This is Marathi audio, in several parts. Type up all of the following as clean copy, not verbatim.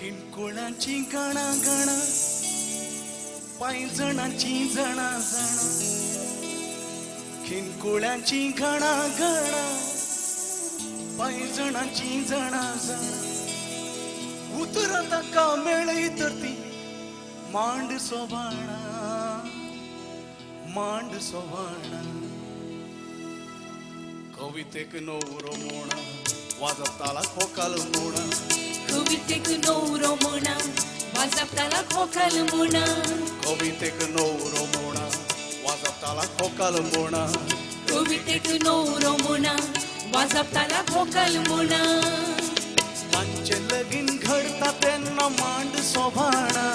किणकुळांची गणा गणा पायजणांची जणा जणा किणकुळांची गणा गणा पायजणांची जणा जणा उतरता का मेळई तर ती मांड सोबाणा मांड सोबाणा कवितेक नवरो मोणा वाजवताला खोकाल मोणा कवितेक नवरो मोणा वाजवताला खोकाल मोणा कवितेक नवरो मोणा वाजवताला खोकाल मोणा कवितेक नवरो मोणा वाजवताला खोकाल मोणा तांचे लगीन घडता तेन्ना मांड सोबाणा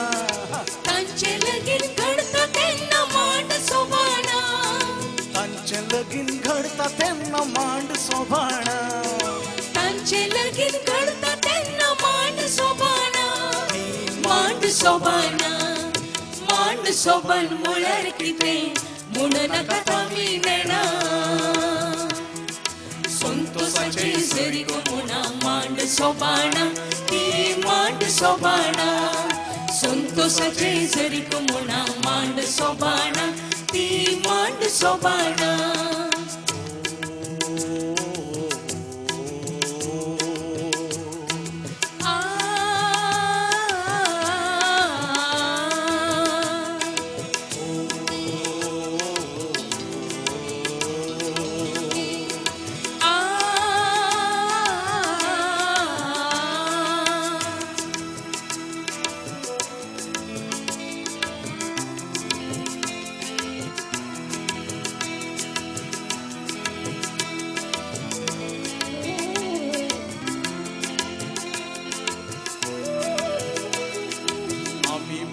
तांचे लगीन घडता तेन्ना मांड सोबाणा तांचे लगीन घडता तेन्ना मांड सोबाणा तांचे लगीन घडता तेन्ना मांड सोबाणा मांड सोबाणा मांड सोबान म्हळ्यार कितें म्हूण नाका तामी नेणा संतोषाचे जरी म्हणा मांड सोबाणा ती मांड सोबाणा संतोषाचे जरी म्हणा मांड सोबाणा ती मांड सोबाणा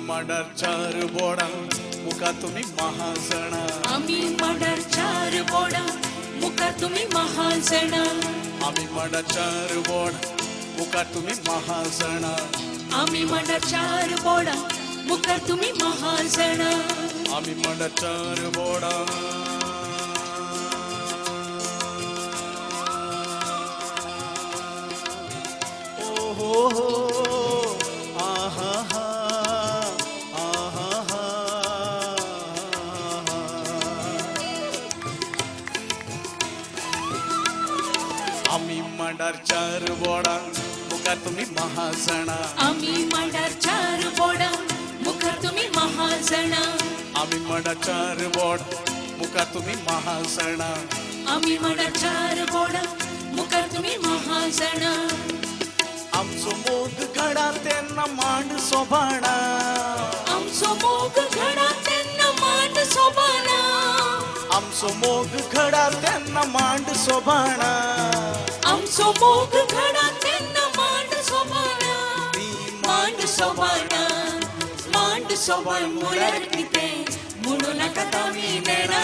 मांडार चार बोडा मुका तुम्ही महाजणा आम्ही मांडार चार बोडा मुका तुम्ही महाजणा आम्ही मांडार चार बोडा मुका तुम्ही महाजणा आम्ही मांडार चार बोडा मुका तुम्ही महाजणा आम्ही मांडार चार बोडा ओ हो हो आहा हा आम्ही मांडार चार बोडा मुका तुम्ही महाजणा आम्ही मांडार चार बोडा मुका तुम्ही महाजणा आम्ही मांडार चार बोडा मुका तुम्ही महाजणा आम्ही मांडार चार बोडा मुका तुम्ही महाजणा आमचो मोग घडा तेन्ना मांड सोबाणा आमचो मोग घडा तेन्ना मांड सोबाणा आमचो मोग घडा तेन्ना मांड सोबाणा आमचो मोग घडा तेन्ना मांड सोबाणा मांड सोबाणा मांड सोबाण म्हळ्यार कितें म्हणू नाका तामी नेणा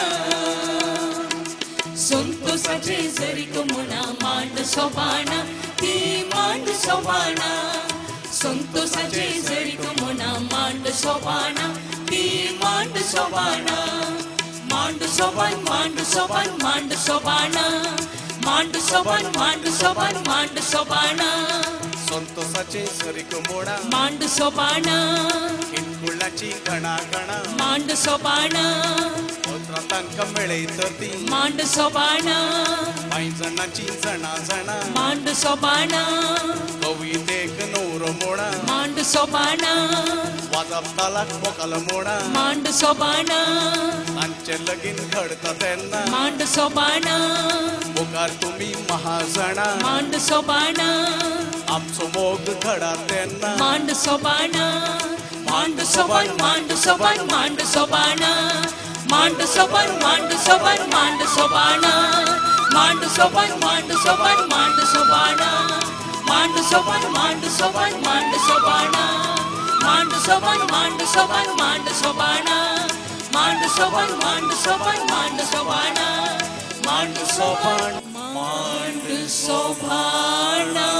संतोषाचे जरी म्हणा मांड सोबाणा ती मांड सोबाणा संतोषाचे जरी म्हणा मांड सोबाणा ती मांड सोबाणा मांड सोबान मांड सोबान मांड सोबाणा मांड सोबान मांड सोबान मांड सोबाणा संतोषाचे सरीक मोडा मांड सोबाणा किणकुळाची गणा गणा मांड सोबाणा तांकां मेळय तर ती मांड सोबाणा पायजणांची जणा जणा मांड सोबाणा कवितेक नवरो मोडा मांड सोबाणा वाजवताला खोकाल मोडा मांड सोबाणा तांचे लगीन घडता तेन्ना मांड सोबाणा मुखार तुम्ही महाजणा मांड सोबाणा आमचो मोग घडा तेन्ना मांड सोबाणा मांड सोबान मांड सोबान मांड सोबाणा मांड सोबान मांड सोबान मांड सोबाणा मांड सोबान मांड सोबान मांड सोबाणा मांड सोबान मांड सोबान मांड सोबाणा मांड सोबान मांड सोबान मांड सोबाणा मांड सोबान मांड सोबान मांड सोबाणा मांड सोबान मांड सोबाणा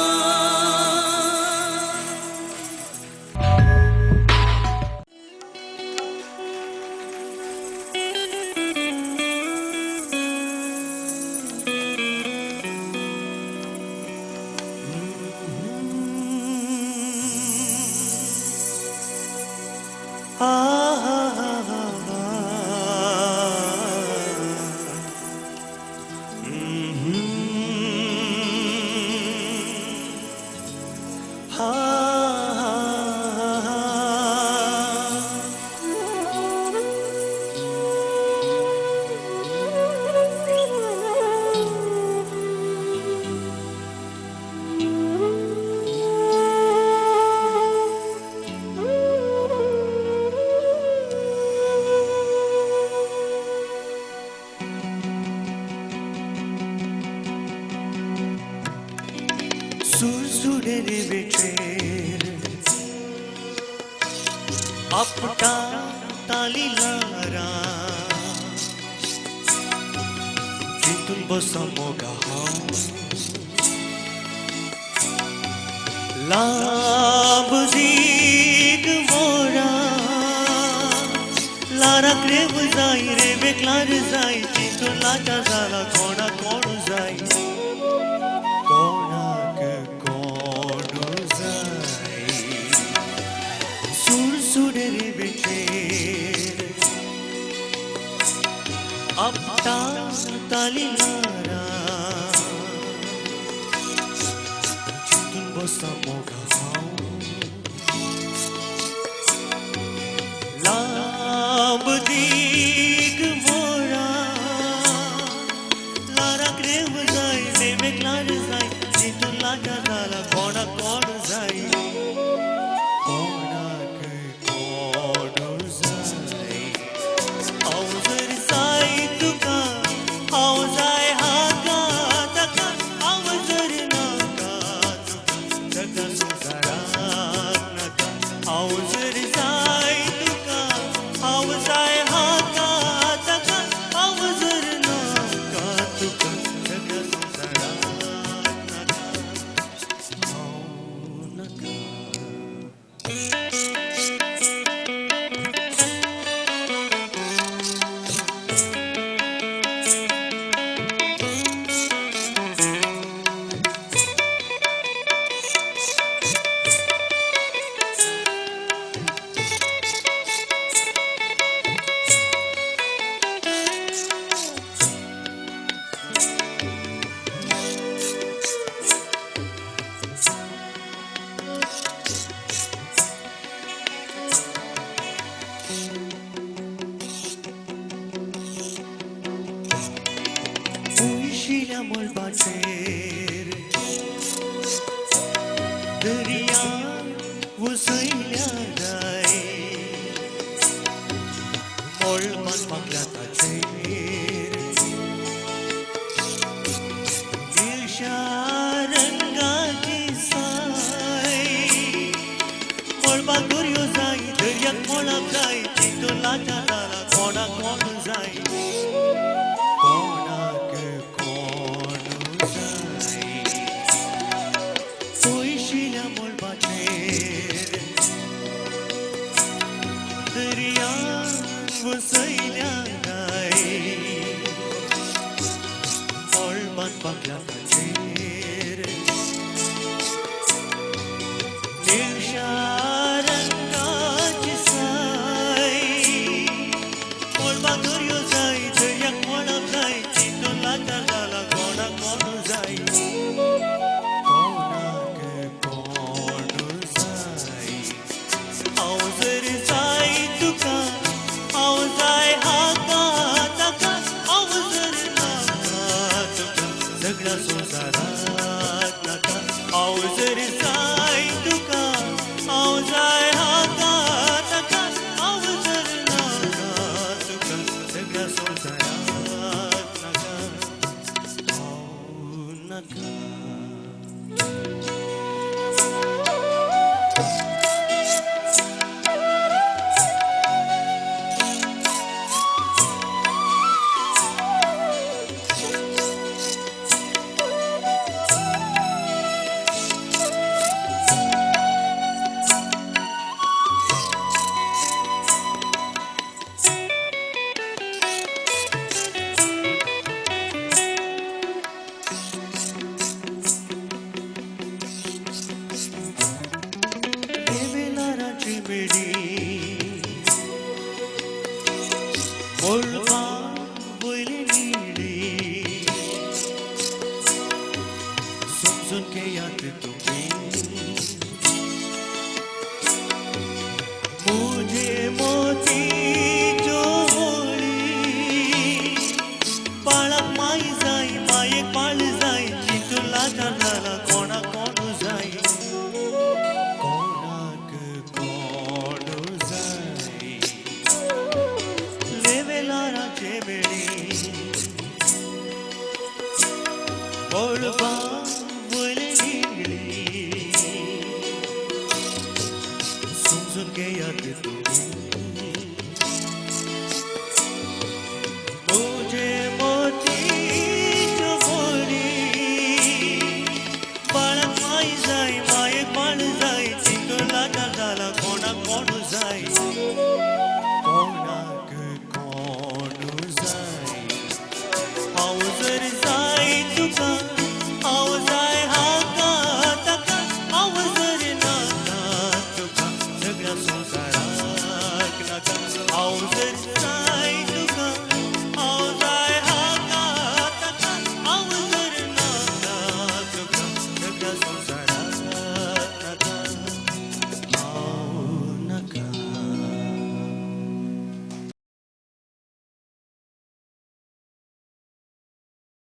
Sursudere beter apta talilara Jitul bosamoga labdig mora lara krev zai re beklar zai jitul lata zala kona konu zai Sursudere beter apta talilara Jitul bosamoga labdig mora lara krev zai ne beklar zai jitul lata zala kona kona zai Mol bater dariya vusayla dai mol man maglata cher dilsharanga jisai mol baguryo zai dariya mola zai chitola chala kona kona zai Soy Sheila Molbacher सुकेयात तुम्ही मुझे मोतीच बोली बाळक माई जाय माये बाळ जाय चितूला काजाला कोणाक कोण जाय कोणाक कोण जाय हांव जर जाय तुका हांव जाय हाका ताका हांव जर नाका तुका सगळ्या संवसाराक नाका हांव जर जाय